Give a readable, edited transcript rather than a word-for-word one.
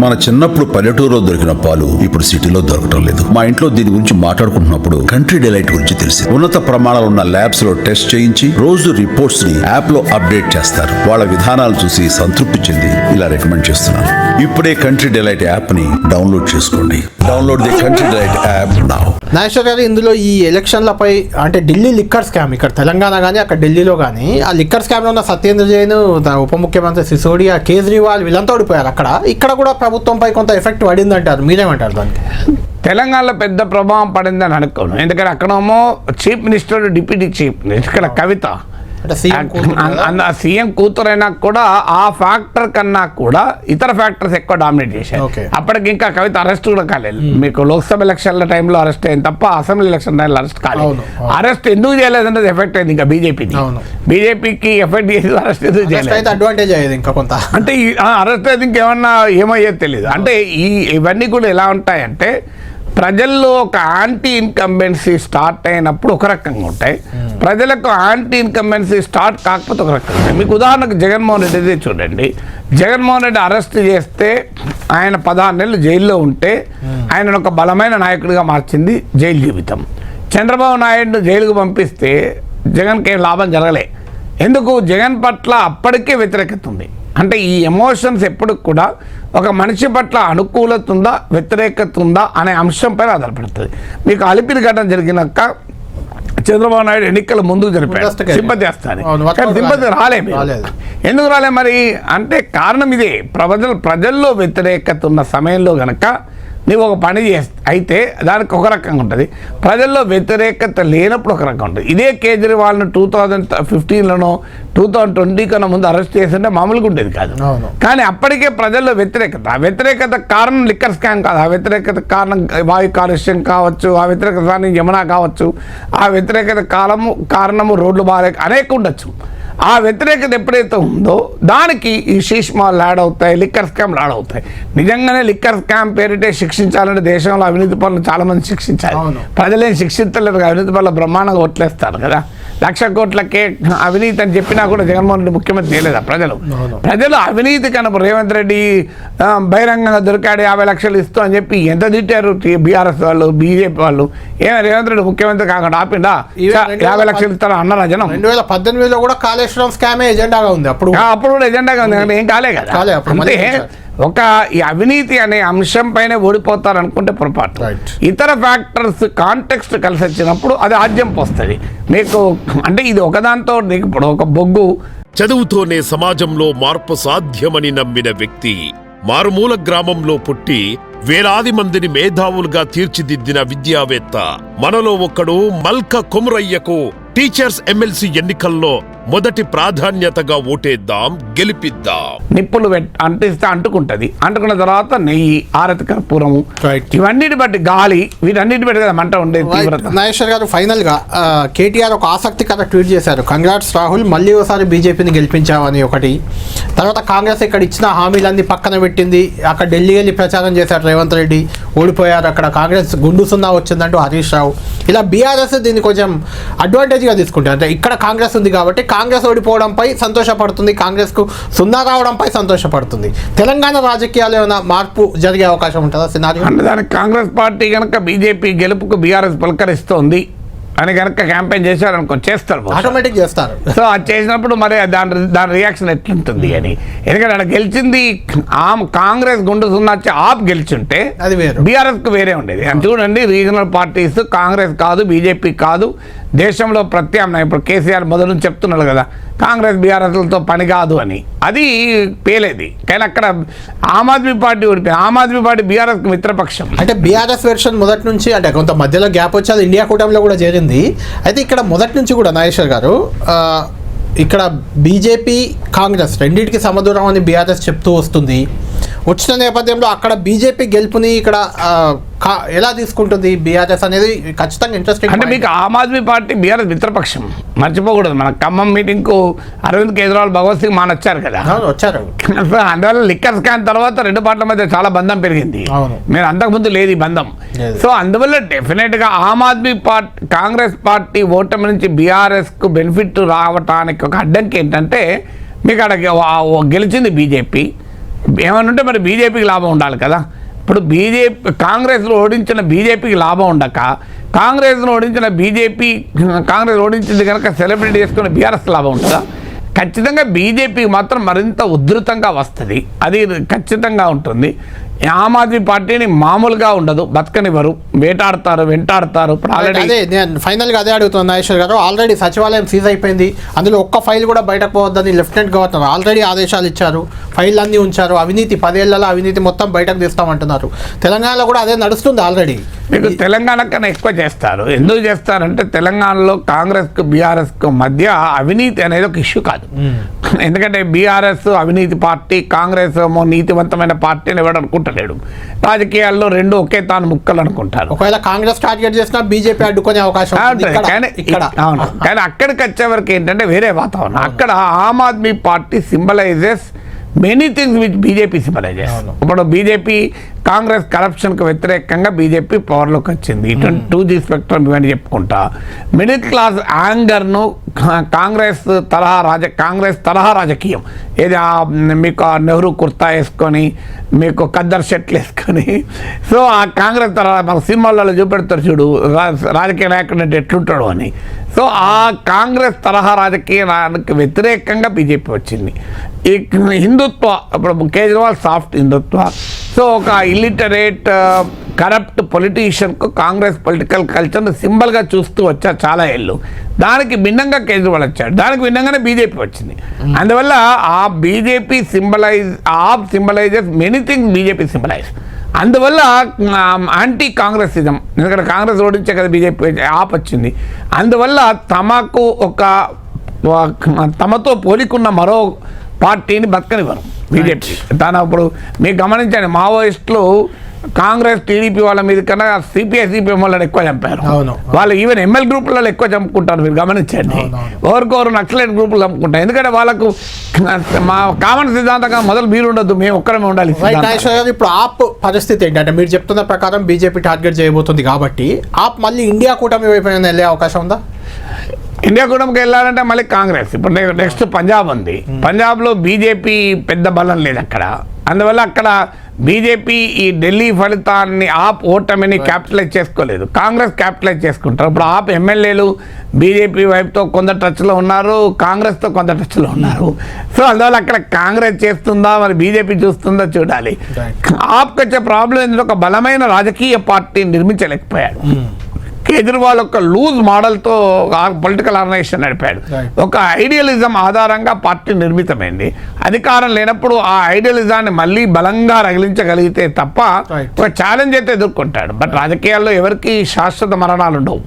మన చిన్నప్పుడు పల్లెటూరులో దొరికిన పాలు ఇప్పుడు సిటీలో దొరకటం లేదు. మా ఇంట్లో దీని గురించి మాట్లాడుకుంటున్నప్పుడు కంట్రీ డిలైట్ గురించి తెలిసి ఉన్నత ప్రమాణాలు ఉన్న ల్యాబ్స్ లో టెస్ట్ చేయించి రోజు రిపోర్ట్స్ ని యాప్ లో అప్డేట్ చేస్తారు. వాళ్ళ విధానాలు చూసి సంతృప్తి చెంది ఇలా రికమెండ్ చేస్తున్నాను. ఇప్పుడే కంట్రీ డిలైట్ యాప్ ని డౌన్లోడ్ చేసుకోండి. Download the Country Delight app now. Nageshwar గారు, ఇందులో ఈ ఎలక్షన్లపై అంటే ఢిల్లీ లిక్కర్ స్కామ్, ఇక్కడ తెలంగాణ కానీ అక్కడ ఢిల్లీలో కానీ ఆ లిక్కర్ స్కామ్లో ఉన్న సత్యేంద్ర జైన్, ఉప ముఖ్యమంత్రి సిసోడియా, కేజ్రీవాల్ వీళ్ళంతా ఓడిపోయారు. ఇక్కడ కూడా ప్రభుత్వంపై కొంత ఎఫెక్ట్ పడిందంటారు. మీరేమంటారు దానికి? తెలంగాణలో పెద్ద ప్రభావం పడిందని అనుకోను. ఎందుకంటే అక్కడేమో chief minister, deputy chief minister, ఇక్కడ కవిత సీఎం కూతురైనా కూడా ఆ ఫ్యాక్టర్ కన్నా కూడా ఇతర ఫ్యాక్టర్స్ ఎక్కువ డామినేట్ చేశాయి. అప్పటికి ఇంకా కవిత అరెస్ట్ కూడా కాలేదు. మీకు లోక్సభ ఎలక్షన్ల టైంలో అరెస్ట్ అయింది తప్ప అసెంబ్లీ ఎలక్షన్ టైంలో అరెస్ట్ కాలేదు. అరెస్ట్ ఎందుకు చేయలేదంటే ఎఫెక్ట్ అయింది ఇంకా బీజేపీకి ఎఫెక్ట్ చేసి అరెస్ట్ ఎందుకు చేయలేదు, అడ్వాంటేజ్ అయ్యేది ఇంకా కొంత. అంటే అరెస్ట్ అయితే ఇంకేమన్నా ఏమయ్యేది తెలియదు. అంటే ఇవన్నీ కూడా ఎలా ఉంటాయంటే ప్రజల్లో ఒక యాంటీ ఇన్కంబెన్సీ స్టార్ట్ అయినప్పుడు ఒక రకంగా ఉంటాయి, ప్రజలకు యాంటీ ఇన్కంబెన్సీ స్టార్ట్ కాకపోతే ఒక రకంగా ఉంటాయి. మీకు ఉదాహరణకు జగన్మోహన్ రెడ్డిదే చూడండి. జగన్మోహన్ రెడ్డి అరెస్ట్ చేస్తే ఆయన 16 నెలలు జైల్లో ఉంటే ఆయన ఒక బలమైన నాయకుడిగా మార్చింది జైలు జీవితం. చంద్రబాబు నాయుడు జైలుకు పంపిస్తే జగన్కి లాభం జరగలే. ఎందుకు? జగన్ పట్ల అప్పటికే వ్యతిరేకత ఉంది. అంటే ఈ ఎమోషన్స్ ఎప్పుడు కూడా ఒక మనిషి పట్ల అనుకూలత ఉందా వ్యతిరేకత ఉందా అనే అంశంపై ఆధారపడుతుంది. మీకు అలిపిరి ఘటన జరిగినాక చంద్రబాబు నాయుడు ఎన్నికల ముందు జరిపాడు సింపతి వేస్తాను, కానీ సింపతి రాలేదు. ఎందుకు రాలే మరి అంటే కారణం ఇదే. ప్రజల్లో వ్యతిరేకత ఉన్న సమయంలో కనుక నీవు ఒక పని అయితే దానికి ఒక రకంగా ఉంటుంది, ప్రజల్లో వ్యతిరేకత లేనప్పుడు ఒక రకంగా ఉంటుంది. ఇదే కేజ్రీవాల్ను 2015లోనో 2020 కన్నా ముందు అరెస్ట్ చేస్తుంటే మామూలుగా ఉండేది కాదు. కానీ అప్పటికే ప్రజల్లో వ్యతిరేకత, ఆ వ్యతిరేకత కారణం లిక్కర్ స్కామ్ కాదు, ఆ వ్యతిరేకత కారణం వాయు కాలుష్యం కావచ్చు, ఆ వ్యతిరేకత కారణం యమునా కావచ్చు, ఆ వ్యతిరేకత కారణము రోడ్లు బాగా అనేక ఉండొచ్చు. ఆ వ్యతిరేకత ఎప్పుడైతే ఉందో దానికి ఈ శీష్మాలు యాడ్ అవుతాయి, లిక్కర్ స్కామ్లు యాడ్ అవుతాయి. నిజంగానే లిక్కర్ స్కామ్ పేరిటే శిక్షించాలంటే దేశంలో అవినీతి పనులు చాలా మంది శిక్షించాలి. ప్రజలేం శిక్షించలేరు, అవినీతి పనులు బ్రహ్మాండంగా ఓట్లేస్తారు కదా. 1,00,000 కోట్లకే అవినీతి అని చెప్పినా కూడా జగన్మోహన్ రెడ్డి ముఖ్యమంత్రి చేయలేదా? ప్రజలు అవినీతి కనుక రేవంత్ రెడ్డి బహిరంగంగా దొరికాడు 50 లక్షలు ఇస్తూ అని చెప్పి ఎంత తిట్టారు బీఆర్ఎస్ వాళ్ళు, బీజేపీ వాళ్ళు. రేవంత్ రెడ్డి ముఖ్యమంత్రి కాకుండా ఆపిండా? 50 లక్షలు ఇస్తారా అన్నారా జనం? 2018లో కూడా కాళేశ్వరం స్కామే ఎజెండాగా ఉంది. అప్పుడు కూడా ఎజెండాగా ఉంది కానీ ఏం కాలే కదా. అంటే ఒక ఈ అవినీతి అనే అంశం పైన ఓడిపోతారు అనుకుంటే పొరపాటు. ఇతర ఫ్యాక్టర్స్ కాంటెక్స్ట్ కలిసి వచ్చినప్పుడు అది ఆద్యం పోస్తుంది మీకు. అంటే ఇది ఒకదాంతో ఇప్పుడు ఒక బొగ్గు చదువుతోనే సమాజంలో మార్పు సాధ్యమని నమ్మిన వ్యక్తి, మారుమూల గ్రామంలో పుట్టి వేలాది మందిని మేధావులుగా తీర్చిదిద్దిన విద్యావేత్త, మనలో ఒక్కడు మల్క కొమురయ్యకు టీచర్స్ ఎమ్మెల్సీ ఎన్నికల్లో మొదటి ప్రాధాన్యతగా ఓటేద్దాం, గెలిపిద్దాం. నిప్పులు అంటిస్తే అంటుకుంటది, అంటుకున్న తర్వాత నెయ్యి, ఆరతి కర్పూరము, ఇవన్నిటి బట్టి గాలి, వీటన్నిటి బట్టి కదా మంట ఉండేది. నాగేశ్వర్ గారు, ఫైనల్ గా కేటీఆర్ ఒక ఆసక్తికర ట్వీట్ చేశారు. కంగ్రాట్స్ రాహుల్, మళ్ళీ ఒకసారి బీజేపీని గెలిపించామని ఒకటి. తర్వాత కాంగ్రెస్ ఇక్కడ ఇచ్చిన హామీలన్నీ పక్కన పెట్టింది, అక్కడ ఢిల్లీ వెళ్ళి ప్రచారం చేశారు రేవంత్ రెడ్డి, ఓడిపోయారు. అక్కడ కాంగ్రెస్ గుండు సున్నా వచ్చిందంటూ హరీష్ రావు. ఇలా బీఆర్ఎస్ దీన్ని కొంచెం అడ్వాంటేజ్గా తీసుకుంటారు. అంటే ఇక్కడ కాంగ్రెస్ ఉంది కాబట్టి కాంగ్రెస్ ఓడిపోవడంపై సంతోషపడుతుంది, కాంగ్రెస్కు సున్నా రావడంపై సంతోషపడుతుంది. తెలంగాణ రాజకీయాల్లో ఏమైనా మార్పు జరిగే అవకాశం ఉంటుందా సినారియో? అంటే దానికి కాంగ్రెస్ పార్టీ కనుక బీజేపీ గెలుపుకు బీఆర్ఎస్ పలకరిస్తోంది అని కనుక క్యాంపెయిన్ చేశారు అనుకో, చేస్తారు, ఆటోమేటిక్ చేస్తారు. సో అది చేసినప్పుడు మరి దాని రియాక్షన్ ఎట్లుంటుంది అని. ఎందుకంటే అక్కడ గెలిచింది కాంగ్రెస్ గుండు సున్నా ఆప్ గెలిచుంటే అది బీఆర్ఎస్కు వేరే ఉండేది. చూడండి, రీజనల్ పార్టీస్ కాంగ్రెస్ కాదు, బీజేపీ కాదు, దేశంలో ప్రత్యామ్నాయం. ఇప్పుడు కేసీఆర్ మొదలు నుంచి చెప్తున్నాడు కదా కాంగ్రెస్ బీఆర్ఎస్లతో పని కాదు అని, అది పేలేది. కానీ అక్కడ ఆమ్ ఆద్మీ పార్టీ ఓడిపోయింది. ఆమ్ ఆద్మీ పార్టీ బీఆర్ఎస్కి మిత్రపక్షం. అంటే బీఆర్ఎస్ వెర్షన్ మొదటి నుంచి, అంటే కొంత మధ్యలో గ్యాప్ వచ్చి అది ఇండియా కూటమిలో కూడా చేరింది. అయితే ఇక్కడ మొదటి నుంచి కూడా నాగేశ్వర్ గారు, ఇక్కడ బీజేపీ కాంగ్రెస్ రెండింటికి సమదూరం అని బీఆర్ఎస్ చెప్తూ వస్తుంది. వచ్చిన నేపథ్యంలో అక్కడ బీజేపీ గెలుపుని ఇక్కడ ఎలా తీసుకుంటుంది బీఆర్ఎస్ అనేది ఖచ్చితంగా ఇంట్రెస్టింగ్. అంటే మీకు ఆమ్ ఆద్మీ పార్టీ బీఆర్ఎస్ మిత్రపక్షం మర్చిపోకూడదు. మన ఖమ్మం మీటింగ్కు అరవింద్ కేజ్రీవాల్, భగవత్ సింగ్ మాన్ వచ్చారు కదా, వచ్చారు. అందువల్ల లిక్కర్ స్కామ్ తర్వాత రెండు పార్టీల మధ్య చాలా బంధం పెరిగింది. మీరు అంతకుముందు లేదు ఈ బంధం. సో అందువల్ల డెఫినెట్గా ఆమ్ ఆద్మీ పార్టీ, కాంగ్రెస్ పార్టీ ఓటమి నుంచి బీఆర్ఎస్కు బెనిఫిట్ రావటానికి ఒక అడ్డంకి ఏంటంటే మీకు అక్కడ గెలిచింది బీజేపీ, ఏమనుంటే మరి బీజేపీకి లాభం ఉండాలి కదా. ఇప్పుడు కాంగ్రెస్లో ఓడించిన బీజేపీకి లాభం ఉండక కాంగ్రెస్ ఓడించింది కనుక సెలబ్రేట్ చేసుకున్న బీఆర్ఎస్ లాభం ఉంటుందా? ఖచ్చితంగా బీజేపీకి మాత్రం మరింత ఉధృతంగా వస్తుంది, అది ఖచ్చితంగా ఉంటుంది. ఆమ్ ఆద్మీ పార్టీని మామూలుగా ఉండదు, బతకనివ్వరు, వెంటాడతారు. అదే నేను ఫైనల్గా అదే అడుగుతున్నాను నాగేశ్వర్ గారు. ఆల్రెడీ సచివాలయం సీజ్ అయిపోయింది, అందులో ఒక్క ఫైల్ కూడా బయటకు పోవద్దని లెఫ్టినెంట్ గవర్నర్ ఆల్రెడీ ఆదేశాలు ఇచ్చారు, ఫైల్ అన్నీ ఉంచారు. అవినీతి 10 ఏళ్లలో అవినీతి మొత్తం బయటకు తీస్తామంటున్నారు. తెలంగాణలో కూడా అదే నడుస్తుంది ఆల్రెడీ. మీకు తెలంగాణ కన్నా ఎక్కువ చేస్తారు. ఎందుకు చేస్తారంటే తెలంగాణలో కాంగ్రెస్కు బీఆర్ఎస్కు మధ్య అవినీతి అనేది ఒక ఇష్యూ కాదు. ఎందుకంటే బీఆర్ఎస్ అవినీతి పార్టీ, కాంగ్రెస్ ఏమో నీతివంతమైన పార్టీ అని ఎవడు అనుకుంటలేడు. రాజకీయాల్లో రెండు ఒకే తాను ముక్కలు అనుకుంటారు. ఒకవేళ కాంగ్రెస్ టార్గెట్ చేసినా బీజేపీ అడ్డుకునే అవకాశం అవును. కానీ అక్కడికి వచ్చే వరకు ఏంటంటే వేరే వాతావరణం. అక్కడ Aam Aadmi party symbolizes many things which BJP symbolizes. ఇప్పుడు బీజేపీ కాంగ్రెస్ కరప్షన్కు వ్యతిరేకంగా బీజేపీ పవర్లోకి వచ్చింది. 2G స్పెక్ట్రమ్ ఇవన్నీ చెప్పుకుంటా మిడిల్ క్లాస్ యాంగర్ను కాంగ్రెస్ తరహా రాజకీయం ఏది మీకు నెహ్రూ కుర్తా వేసుకొని మీకు ఖద్దర్ షర్ట్లు వేసుకొని, సో ఆ కాంగ్రెస్ తరహా మన సినిమాలలో చూపెడతారు చూడు రాజకీయ నాయకుడు అంటే ఎట్లుంటాడు అని. సో ఆ కాంగ్రెస్ తరహా రాజకీయానికి వ్యతిరేకంగా బీజేపీ వచ్చింది. ఈ హిందుత్వ ఇప్పుడు కేజ్రీవాల్ సాఫ్ట్ హిందుత్వ, సో ఒక ఇల్లిటరేట్ కరప్ట్ పొలిటీషియన్కు కాంగ్రెస్ పొలిటికల్ కల్చర్ను సింబల్గా చూస్తూ వచ్చారు చాలా ఏళ్ళు. దానికి భిన్నంగా కేజ్రీవాల్ వచ్చాడు, దానికి భిన్నంగానే బీజేపీ వచ్చింది. అందువల్ల ఆ BJP symbolises many things BJP symbolise. అందువల్ల యాంటీ కాంగ్రెసిజం, ఎందుకంటే కాంగ్రెస్ ఓడించే కదా బీజేపీ ఆప్ వచ్చింది. అందువల్ల తమతో పోలికున్న మరో పార్టీని బతకనివ్వరు బీజేపీ. ఇప్పుడు మీకు గమనించండి, మావోయిస్టులు కాంగ్రెస్ టీడీపీ వాళ్ళ మీద కన్నా సిపిఐ వాళ్ళని ఎక్కువ చంపారు. వాళ్ళు ఈవెన్ ఎంఎల్ గ్రూపులలో ఎక్కువ చంపుకుంటారు, మీరు గమనించండి. ఎవరికొరు నక్సలైట్ గ్రూపులు చంపుకుంటారు, ఎందుకంటే వాళ్ళకు మా కామన్ సిద్ధాంతంగా మొదలు మీరు ఉండొద్దు, మేము ఒక్కరమే ఉండాలి. ఇప్పుడు ఆప్ పరిస్థితి ఏంటంటే మీరు చెప్తున్న ప్రకారం బీజేపీ టార్గెట్ చేయబోతుంది కాబట్టి ఆప్ మళ్ళీ ఇండియా కూటమి వైపు వెళ్ళే అవకాశం ఉందా? ఇండియా కూటమికి వెళ్ళాలంటే మళ్ళీ కాంగ్రెస్. ఇప్పుడు నెక్స్ట్ పంజాబ్ ఉంది, పంజాబ్లో బీజేపీ పెద్ద బలం లేదు అక్కడ. అందువల్ల అక్కడ బీజేపీ ఈ ఢిల్లీ ఫలితాన్ని ఆప్ ఓటమిని క్యాపిటలైజ్ చేసుకోలేదు, కాంగ్రెస్ క్యాపిటలైజ్ చేసుకుంటారు. ఇప్పుడు ఆప్ ఎమ్మెల్యేలు బీజేపీ వైపుతో కొంత టచ్లో ఉన్నారు, కాంగ్రెస్తో కొంత టచ్లో ఉన్నారు. సో అందువల్ల అక్కడ కాంగ్రెస్ చేస్తుందా మరి బీజేపీ చూస్తుందా చూడాలి. ఆప్కి వచ్చే ప్రాబ్లం ఏంటంటే ఒక బలమైన రాజకీయ పార్టీ నిర్మించలేకపోయాడు. కేజ్రీవాల్ ఒక లూజ్ మోడల్తో పొలిటికల్ ఆర్గనైజేషన్ నడిపాడు. ఒక ఐడియలిజం ఆధారంగా పార్టీ నిర్మితమైంది. అధికారం లేనప్పుడు ఆ ఐడియలిజాన్ని మళ్ళీ బలంగా రగిలించగలిగితే తప్ప ఒక ఛాలెంజ్ అయితే ఎదుర్కొంటాడు. బట్ రాజకీయాల్లో ఎవరికి శాశ్వత మరణాలు ఉండవు.